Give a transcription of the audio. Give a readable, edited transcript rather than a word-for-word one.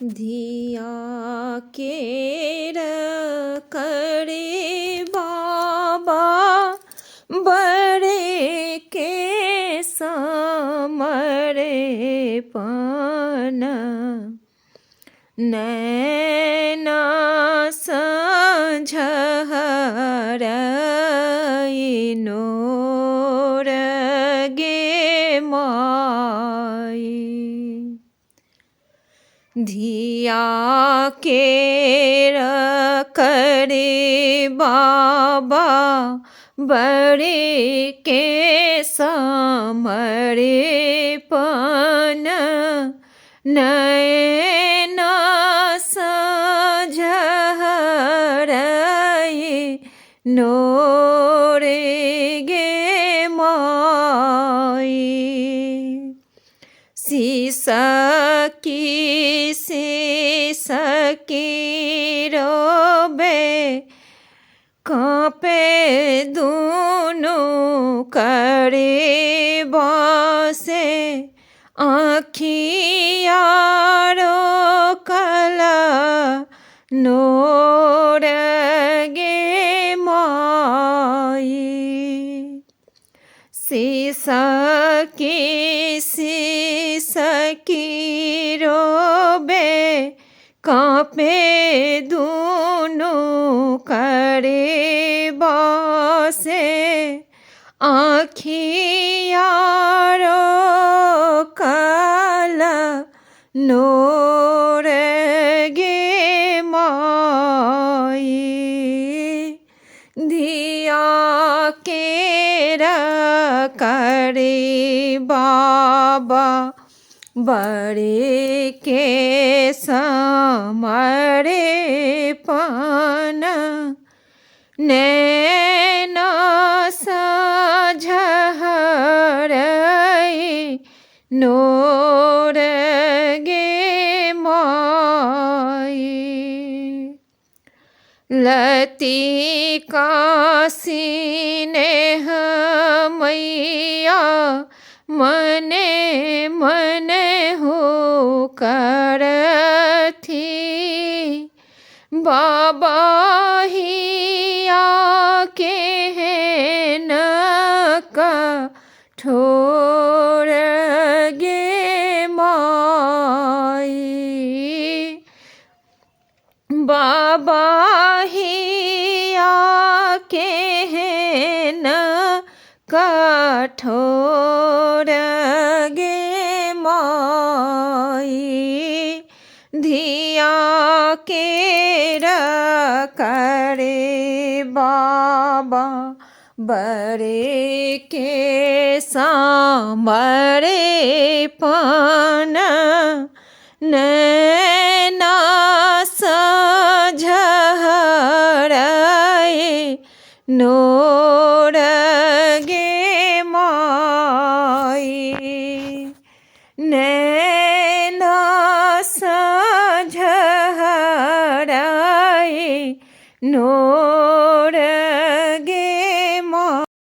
धिया केर करे बाबा बड़े के समरे पन नैना संझहरइनोर गे माई धिया केर करे बाबा बड़े के समरे पन नैना संझहरइनोर गे माई सिसकी रोबे काँपे दुनु करे बसे आँखियारो कला नोर गे माई सिसकी रोबे काँपे दुनु करे बसे आँखियारो काला नोर गे माई धिया केरा करे बाबा बड़े के समरे पन नैना संझहरइनोर गे माई लतिका सिनेह मैया मने मने हो करथी बाबा हिया के न का ठोर गे माई बाबा हिया के न कठोर गे माई धिया केर करे बाबा बड़े के समरे पन नैना संझहरइनोर गे माई नैना संझहरइनोर